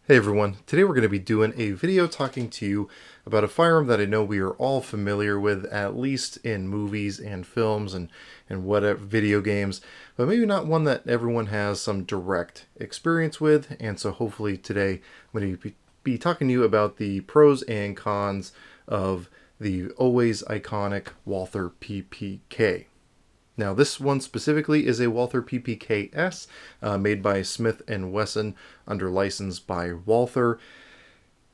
Hey everyone, today we're going to be doing a video talking to you about a firearm that I know we are all familiar with, at least in movies and films and whatever video games, but maybe not one that everyone has some direct experience with. And so hopefully today I'm going to be talking to you about the pros and cons of the always iconic Walther PPK. Now, this one specifically is a Walther PPK-S made by Smith & Wesson under license by Walther.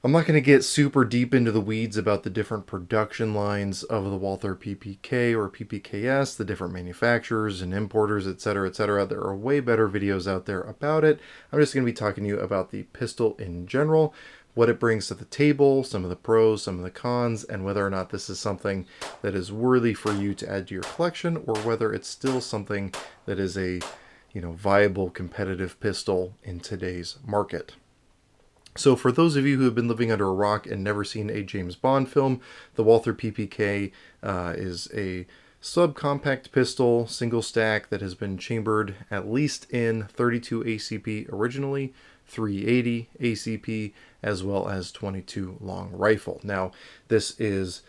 I'm not going to get super deep into the weeds about the different production lines of the Walther PPK or PPK-S, the different manufacturers and importers, etc., etc. There are way better videos out there about it. I'm just going to be talking to you about the pistol in general, what it brings to the table, some of the pros, some of the cons, and whether or not this is something that is worthy for you to add to your collection, or whether it's still something that is a viable competitive pistol in today's market. So for those of you who have been living under a rock and never seen a James Bond film, the Walther PPK is a subcompact pistol, single stack, that has been chambered at least in 32 ACP originally, 380 ACP, as well as 22 long rifle. Now, this is,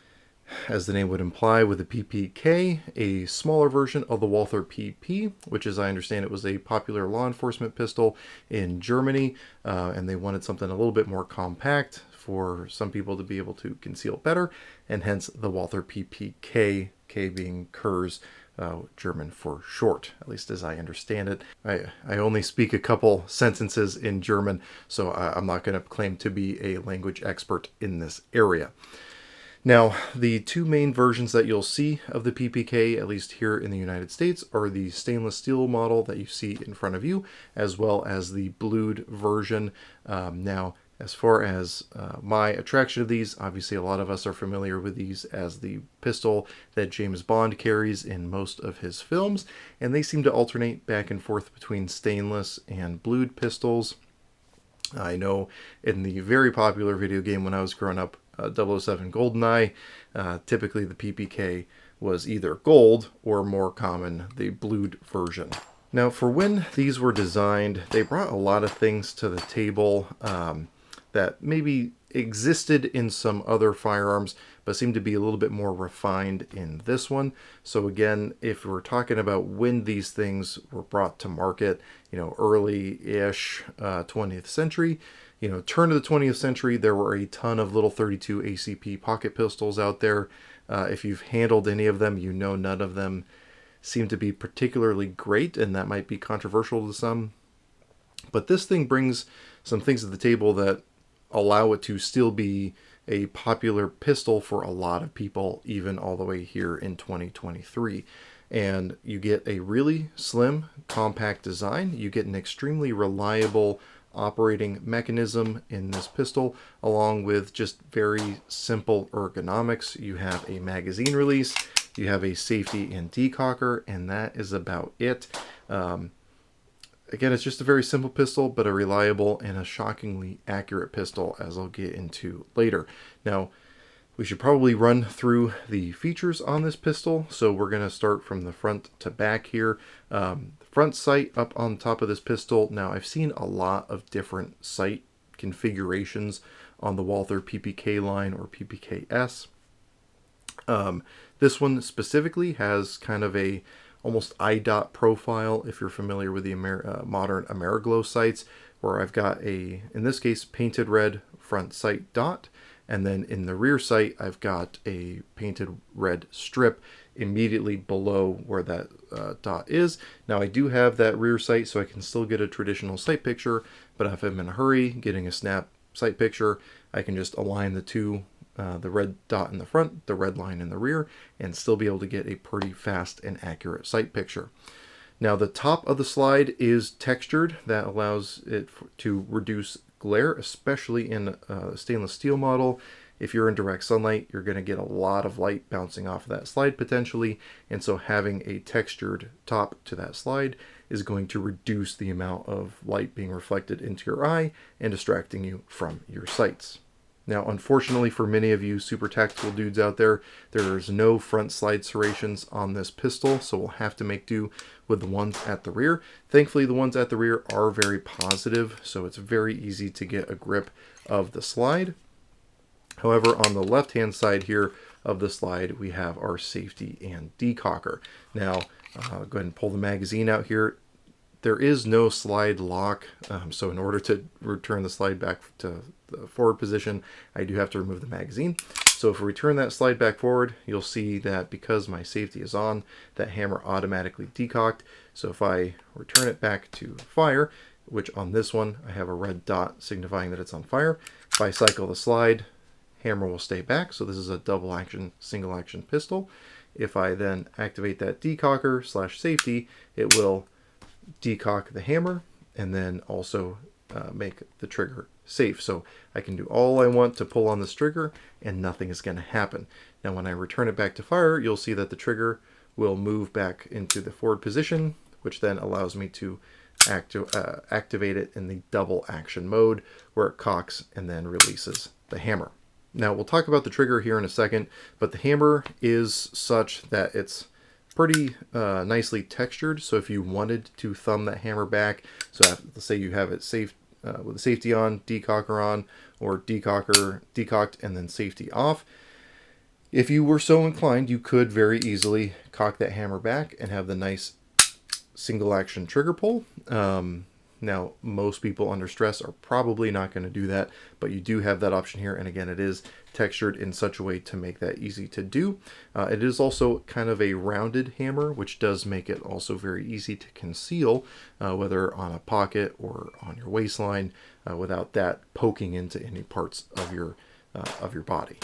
as the name would imply, with the PPK, a smaller version of the Walther PP, which, as I understand it, was a popular law enforcement pistol in Germany, and they wanted something a little bit more compact for some people to be able to conceal better, and hence the Walther PPK, K being Kurz, German for short, at least as I understand it. I only speak a couple sentences in German, so I'm not going to claim to be a language expert in this area. Now, the two main versions that you'll see of the PPK, at least here in the United States, are the stainless steel model that you see in front of you, as well as the blued version. Now, as far as my attraction to these, obviously a lot of us are familiar with these as the pistol that James Bond carries in most of his films, and they seem to alternate back and forth between stainless and blued pistols. I know in the very popular video game when I was growing up, 007 GoldenEye, typically the PPK was either gold or, more common, the blued version. Now, for when these were designed, they brought a lot of things to the table that maybe existed in some other firearms, but seem to be a little bit more refined in this one. So again, if we're talking about when these things were brought to market, early-ish 20th century, turn of the 20th century, there were a ton of little 32 ACP pocket pistols out there. If you've handled any of them, none of them seem to be particularly great, and that might be controversial to some. But this thing brings some things to the table that allow it to still be a popular pistol for a lot of people, even all the way here in 2023. And you get a really slim, compact design. You get an extremely reliable operating mechanism in this pistol, along with just very simple ergonomics. You have a magazine release, you have a safety and decocker, and that is about it. Again, it's just a very simple pistol, but a reliable and a shockingly accurate pistol, as I'll get into later. Now, we should probably run through the features on this pistol. So we're going to start from the front to back here. Front sight up on top of this pistol. Now, I've seen a lot of different sight configurations on the Walther PPK line or PPK-S. This one specifically has kind of a almost eye dot profile, if you're familiar with the modern Ameriglow sights, where I've got in this case, painted red front sight dot, and then in the rear sight, I've got a painted red strip immediately below where that dot is. Now, I do have that rear sight, so I can still get a traditional sight picture, but if I'm in a hurry getting a snap sight picture, I can just align the two, the red dot in the front, the red line in the rear, and still be able to get a pretty fast and accurate sight picture. Now, the top of the slide is textured. That allows it to reduce glare, especially in a stainless steel model. If you're in direct sunlight, you're going to get a lot of light bouncing off of that slide potentially, and so having a textured top to that slide is going to reduce the amount of light being reflected into your eye and distracting you from your sights. Now, unfortunately for many of you super tactical dudes out there, there's no front slide serrations on this pistol, so we'll have to make do with the ones at the rear. Thankfully, the ones at the rear are very positive, so it's very easy to get a grip of the slide. However, on the left-hand side here of the slide, we have our safety and decocker. Now, go ahead and pull the magazine out here. There is no slide lock, so in order to return the slide back to the forward position, I do have to remove the magazine. So if we return that slide back forward, you'll see that because my safety is on, that hammer automatically decocked. So if I return it back to fire, which on this one, I have a red dot signifying that it's on fire. If I cycle the slide, hammer will stay back. So this is a double action, single action pistol. If I then activate that decocker / safety, it will decock the hammer and then also make the trigger safe. So I can do all I want to pull on this trigger and nothing is going to happen. Now when I return it back to fire, you'll see that the trigger will move back into the forward position, which then allows me to activate it in the double action mode where it cocks and then releases the hammer. Now we'll talk about the trigger here in a second, but the hammer is such that it's pretty nicely textured. So if you wanted to thumb that hammer back, so let's say you have it safe with the safety on, decocker on, or decocked and then safety off. If you were so inclined, you could very easily cock that hammer back and have the nice single action trigger pull. Now, most people under stress are probably not going to do that, but you do have that option here. And again, it is textured in such a way to make that easy to do. It is also kind of a rounded hammer, which does make it also very easy to conceal, whether on a pocket or on your waistline, without that poking into any parts of your body.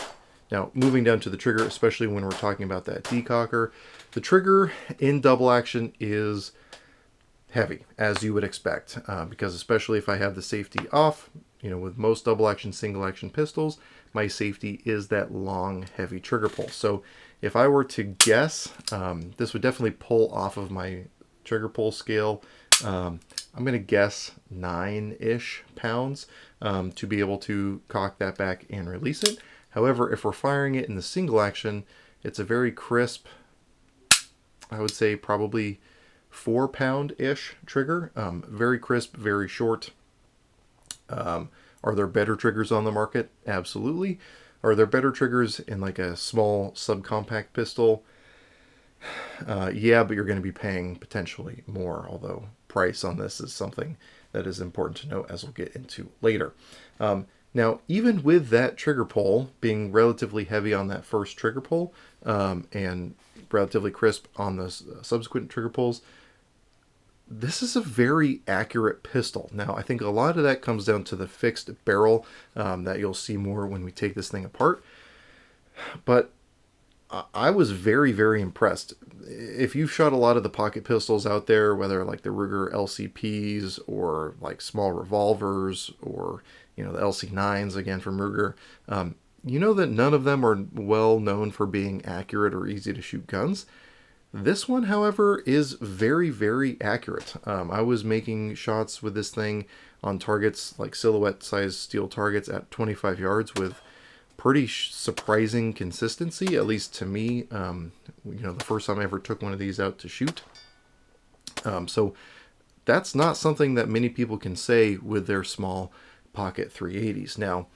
Now, moving down to the trigger, especially when we're talking about that decocker, the trigger in double action is heavy, as you would expect, because especially if I have the safety off, with most double action, single action pistols, my safety is that long, heavy trigger pull. So if I were to guess, this would definitely pull off of my trigger pull scale. I'm going to guess 9-ish pounds to be able to cock that back and release it. However, if we're firing it in the single action, it's a very crisp, I would say probably 4-pound-ish trigger. Very crisp, very short. Are there better triggers on the market? Absolutely. Are there better triggers in like a small subcompact pistol? Yeah, but you're going to be paying potentially more, although price on this is something that is important to note, as we'll get into later. Now, even with that trigger pull being relatively heavy on that first trigger pull and relatively crisp on the subsequent trigger pulls, this is a very accurate pistol. Now, I think a lot of that comes down to the fixed barrel that you'll see more when we take this thing apart. But I was very, very impressed. If you've shot a lot of the pocket pistols out there, whether like the Ruger LCPs or like small revolvers or, the LC9s again from Ruger, you know that none of them are well known for being accurate or easy to shoot guns. This one, however, is very, very accurate. I was making shots with this thing on targets, like silhouette-sized steel targets at 25 yards with pretty surprising consistency, at least to me. The first time I ever took one of these out to shoot. So that's not something that many people can say with their small pocket 380s. Now,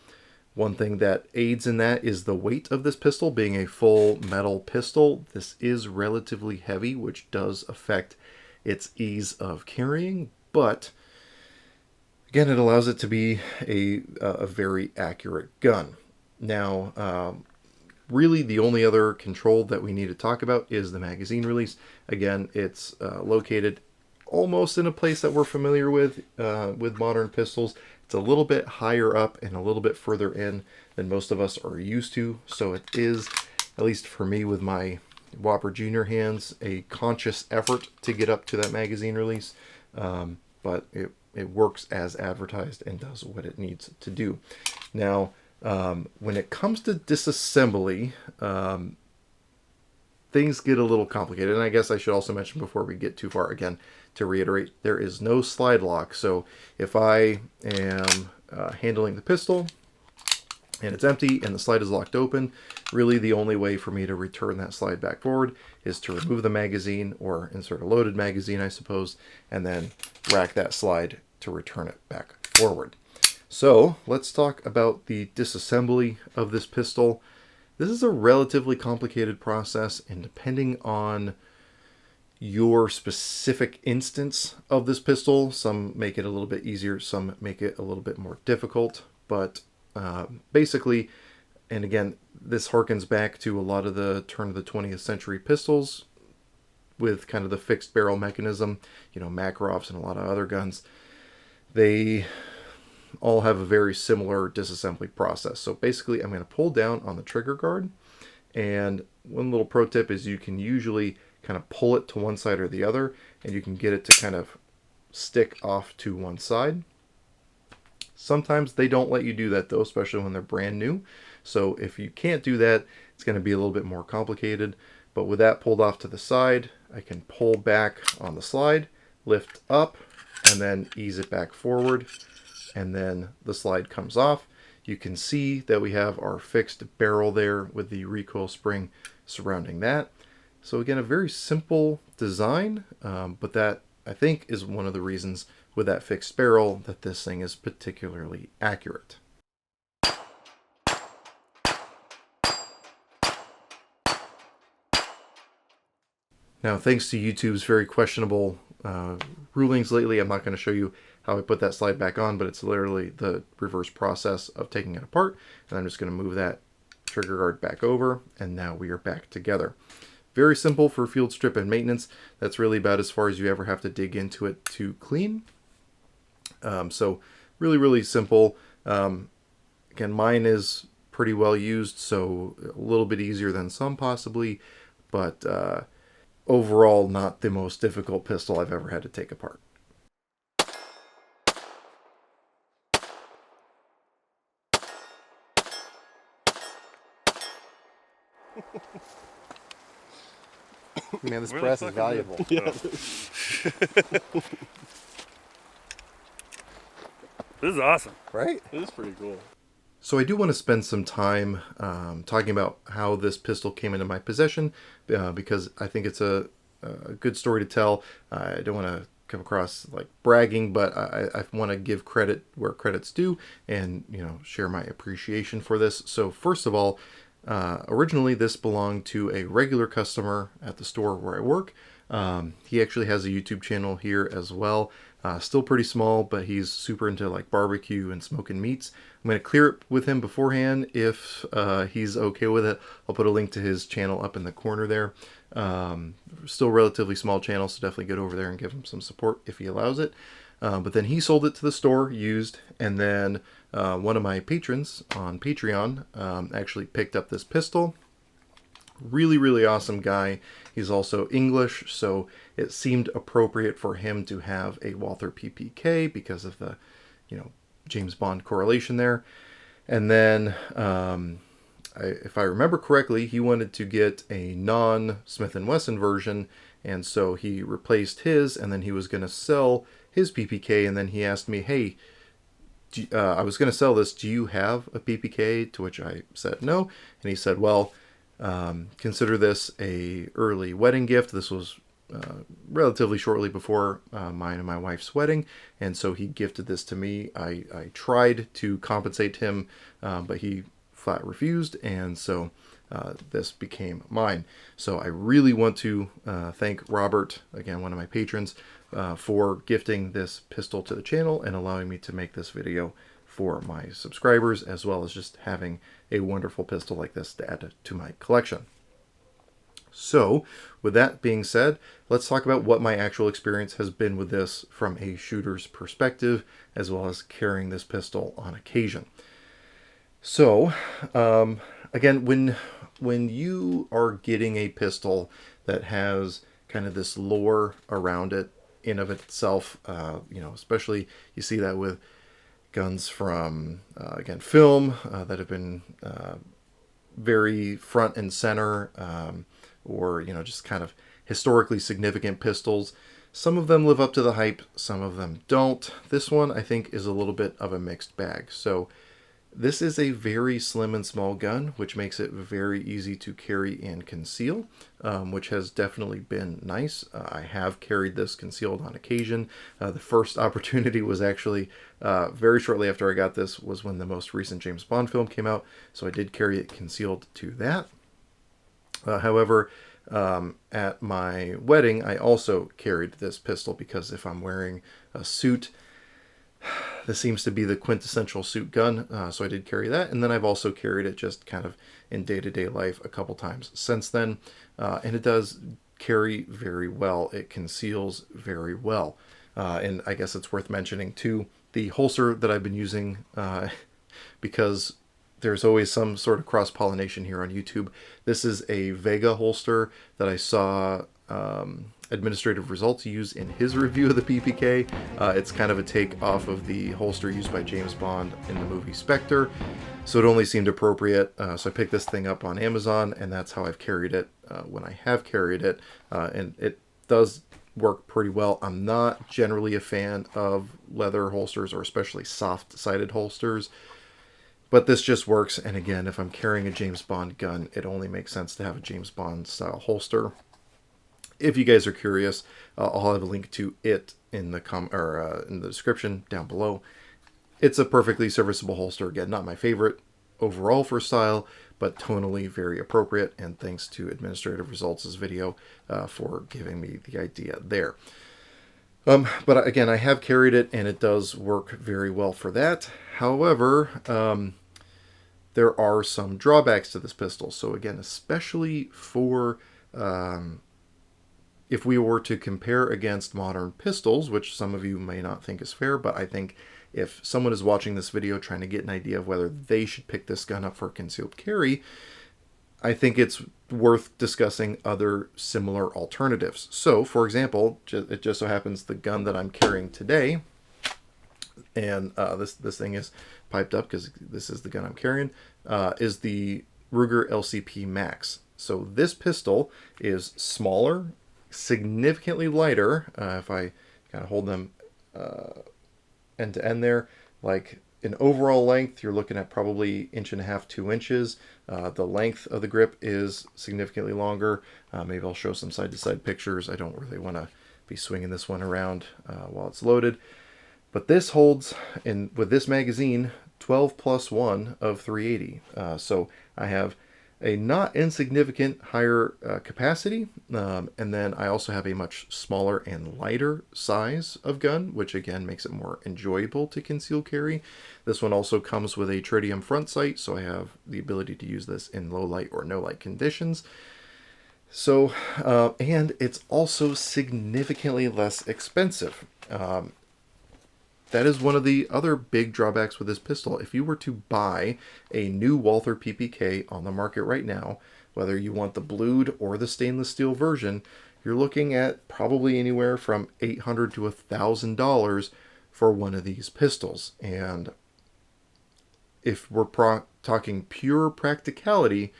one thing that aids in that is the weight of this pistol being a full metal pistol. This is relatively heavy, which does affect its ease of carrying, but again, it allows it to be a very accurate gun. Now, really the only other control that we need to talk about is the magazine release. Again, it's located almost in a place that we're familiar with modern pistols. It's a little bit higher up and a little bit further in than most of us are used to. So it is, at least for me with my Whopper Junior hands, a conscious effort to get up to that magazine release. But it works as advertised and does what it needs to do. Now, when it comes to disassembly, things get a little complicated. And I guess I should also mention before we get too far, again, to reiterate, there is no slide lock. So if I am handling the pistol and it's empty and the slide is locked open, really the only way for me to return that slide back forward is to remove the magazine or insert a loaded magazine, I suppose, and then rack that slide to return it back forward. So let's talk about the disassembly of this pistol. This is a relatively complicated process, and depending on your specific instance of this pistol, some make it a little bit easier, some make it a little bit more difficult, but basically, and again, this harkens back to a lot of the turn of the 20th century pistols with kind of the fixed barrel mechanism, you know, Makarovs and a lot of other guns. They all have a very similar disassembly process. So basically, I'm going to pull down on the trigger guard, and one little pro tip is you can usually kind of pull it to one side or the other, and you can get it to kind of stick off to one side. Sometimes they don't let you do that though, especially when they're brand new. So if you can't do that, it's going to be a little bit more complicated. But with that pulled off to the side, I can pull back on the slide, lift up, and then ease it back forward. And then the slide comes off. You can see that we have our fixed barrel there with the recoil spring surrounding that. So again, a very simple design, but that I think is one of the reasons with that fixed barrel that this thing is particularly accurate. Now, thanks to YouTube's very questionable rulings lately, I'm not going to show you how I put that slide back on, but it's literally the reverse process of taking it apart. And I'm just going to move that trigger guard back over, and now we are back together. Very simple for field strip and maintenance. That's really about as far as you ever have to dig into it to clean. So really, really simple. Again, mine is pretty well used, so a little bit easier than some possibly, but overall not the most difficult pistol I've ever had to take apart. Man, this brass is valuable. Yeah. This is awesome. Right? It is pretty cool. So I do want to spend some time talking about how this pistol came into my possession, because I think it's a good story to tell. I don't want to come across like bragging, but I want to give credit where credit's due, and share my appreciation for this. So first of all, originally this belonged to a regular customer at the store where I work. He actually has a YouTube channel here as well. Still pretty small, but he's super into like barbecue and smoking meats. I'm going to clear it with him beforehand if he's okay with it. I'll put a link to his channel up in the corner there. Still relatively small channel, so definitely get over there and give him some support if he allows it. But then he sold it to the store used, and then one of my patrons on Patreon actually picked up this pistol. Really, really awesome guy. He's also English, so it seemed appropriate for him to have a Walther PPK because of the, James Bond correlation there. And then, if I remember correctly, he wanted to get a non-Smith & Wesson version, and so he replaced his, and then he was going to sell his PPK, and then he asked me, hey, I was going to sell this, do you have a PPK? To which I said no, and he said, well, consider this a early wedding gift. This was relatively shortly before mine and my wife's wedding, and so he gifted this to me. I tried to compensate him, but he flat refused, and so this became mine. So I really want to thank Robert, again, one of my patrons, for gifting this pistol to the channel and allowing me to make this video for my subscribers, as well as just having a wonderful pistol like this to add to my collection. So with that being said, let's talk about what my actual experience has been with this from a shooter's perspective, as well as carrying this pistol on occasion. So again, when you are getting a pistol that has kind of this lore around it in of itself, especially you see that with guns from, again, film that have been very front and center, or, just kind of historically significant pistols. Some of them live up to the hype, some of them don't. This one, I think, is a little bit of a mixed bag. So This is a very slim and small gun, which makes it very easy to carry and conceal, which has definitely been nice. I have carried this concealed on occasion. The first opportunity was actually very shortly after I got this, was when the most recent James Bond film came out, so I did carry it concealed to that. However, at my wedding, I also carried this pistol because if I'm wearing a suit, this seems to be the quintessential suit gun, so I did carry that. And then I've also carried it just kind of in day-to-day life a couple times since then, and it does carry very well. It conceals very well. And I guess it's worth mentioning, too, the holster that I've been using, because there's always some sort of cross-pollination here on YouTube. This is a Vega holster that I saw Administrative Results use in his review of the PPK. It's kind of a take off of the holster used by James Bond in the movie Spectre, so it only seemed appropriate. So I picked this thing up on Amazon, and that's how I've carried it when I have carried it, and it does work pretty well. I'm not generally a fan of leather holsters, or especially soft-sided holsters, but this just works. And again, if I'm carrying a James Bond gun, it only makes sense to have a James Bond style holster. If you guys are curious, I'll have a link to it in the in the description down below. It's a perfectly serviceable holster. Again, not my favorite overall for style, but tonally very appropriate. And thanks to Administrative Results' video for giving me the idea there. But again, I have carried it, and it does work very well for that. However, there are some drawbacks to this pistol. So again, especially for if we were to compare against modern pistols, which some of you may not think is fair, but I think if someone is watching this video trying to get an idea of whether they should pick this gun up for concealed carry, I think it's worth discussing other similar alternatives. So, for example, it just so happens the gun that I'm carrying today, and this thing is piped up because this is the gun I'm carrying, is the Ruger LCP Max. So this pistol is smaller, significantly lighter. If I kind of hold them end to end there, like in overall length, you're looking at probably 1.5 to 2 inches. The length of the grip is significantly longer. Maybe I'll show some side-to-side pictures. I don't really want to be swinging this one around while it's loaded. But this holds, with this magazine, 12 plus 1 of 380. So I have a not insignificant higher capacity, and then I also have a much smaller and lighter size of gun, which again makes it more enjoyable to conceal carry. This one also comes with a tritium front sight, so I have the ability to use this in low light or no light conditions. So, and it's also significantly less expensive. That is one of the other big drawbacks with this pistol. If you were to buy a new Walther PPK on the market right now, whether you want the blued or the stainless steel version, you're looking at probably anywhere from $800 to $1,000 for one of these pistols. And if we're talking pure practicality,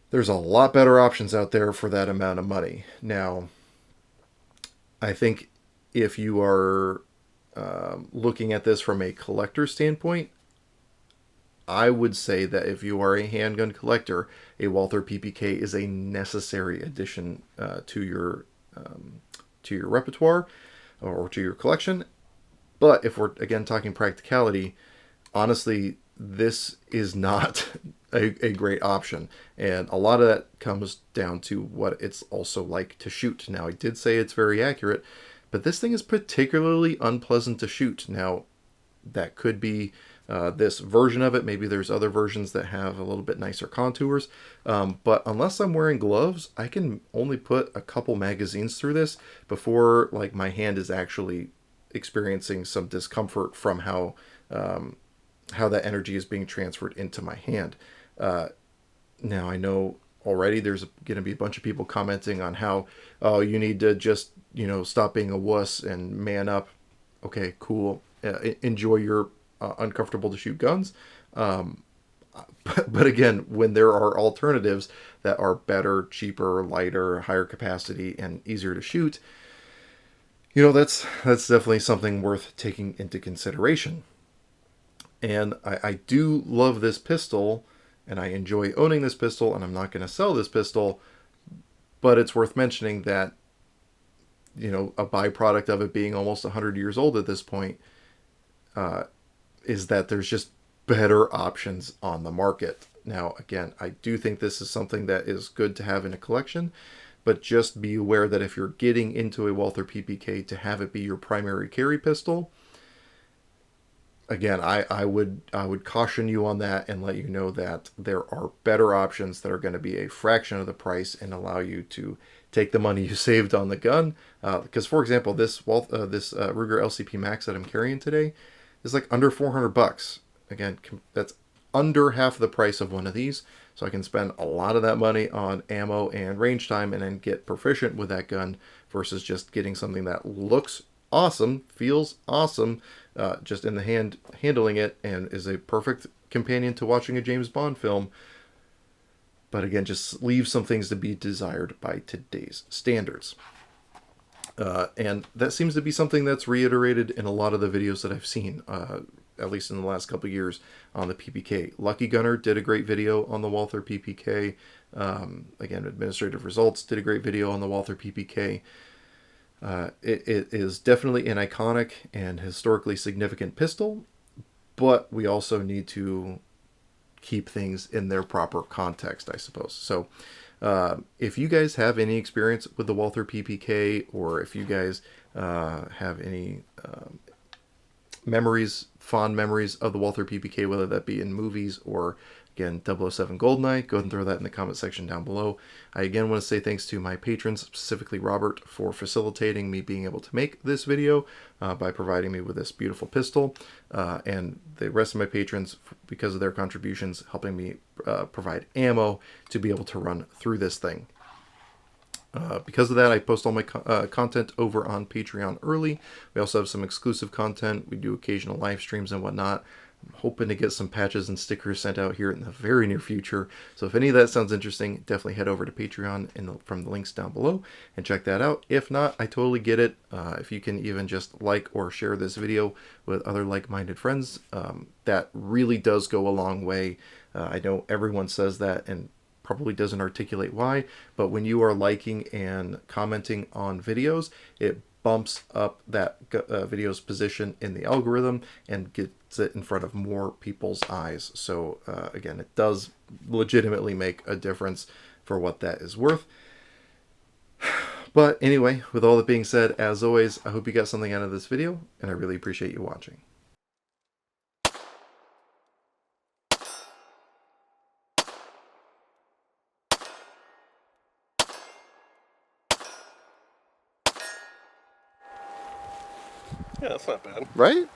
there's a lot better options out there for that amount of money. Now, I think if you are looking at this from a collector standpoint, I would say that if you are a handgun collector, a Walther PPK is a necessary addition to your repertoire or to your collection. But if we're again talking practicality, honestly, this is not a great option, and a lot of that comes down to what it's also like to shoot. Now, I did say it's very accurate, but this thing is particularly unpleasant to shoot. Now, that could be this version of it. Maybe there's other versions that have a little bit nicer contours. But unless I'm wearing gloves, I can only put a couple magazines through this before like my hand is actually experiencing some discomfort from how that energy is being transferred into my hand. Now, I know already there's going to be a bunch of people commenting on how, oh, you need to just, stop being a wuss and man up. Okay, cool. Enjoy your uncomfortable to shoot guns. But again, when there are alternatives that are better, cheaper, lighter, higher capacity, and easier to shoot, that's definitely something worth taking into consideration. And I do love this pistol, and I enjoy owning this pistol, and I'm not going to sell this pistol, but it's worth mentioning that, a byproduct of it being almost 100 years old at this point is that there's just better options on the market. Now, again, I do think this is something that is good to have in a collection, but just be aware that if you're getting into a Walther PPK to have it be your primary carry pistol, again, I would caution you on that and let you know that there are better options that are going to be a fraction of the price and allow you to take the money you saved on the gun. Because, for example, this Ruger LCP Max that I'm carrying today is like under $400. Again, that's under half the price of one of these, so I can spend a lot of that money on ammo and range time and then get proficient with that gun versus just getting something that looks awesome, feels awesome, just in the handling it, and is a perfect companion to watching a James Bond film. But again, just leaves some things to be desired by today's standards. And that seems to be something that's reiterated in a lot of the videos that I've seen, at least in the last couple of years, on the PPK. Lucky Gunner did a great video on the Walther PPK. Again, Administrative Results did a great video on the Walther PPK. It is definitely an iconic and historically significant pistol, but we also need to keep things in their proper context, I suppose. So if you guys have any experience with the Walther PPK, or if you guys have any fond memories of the Walther PPK, whether that be in movies or, again, 007 GoldenEye, go ahead and throw that in the comment section down below. I again want to say thanks to my patrons, specifically Robert, for facilitating me being able to make this video by providing me with this beautiful pistol, and the rest of my patrons, because of their contributions, helping me provide ammo to be able to run through this thing. Because of that, I post all my content over on Patreon early. We also have some exclusive content. We do occasional live streams and whatnot. I'm hoping to get some patches and stickers sent out here in the very near future. So if any of that sounds interesting, definitely head over to Patreon from the links down below and check that out. If not, I totally get it. If you can even just like or share this video with other like-minded friends, that really does go a long way. I know everyone says that and probably doesn't articulate why, but when you are liking and commenting on videos, it bumps up that video's position in the algorithm and gets it in front of more people's eyes. So again, it does legitimately make a difference for what that is worth. But anyway, with all that being said, as always, I hope you got something out of this video, and I really appreciate you watching. Yeah, that's not bad. Right?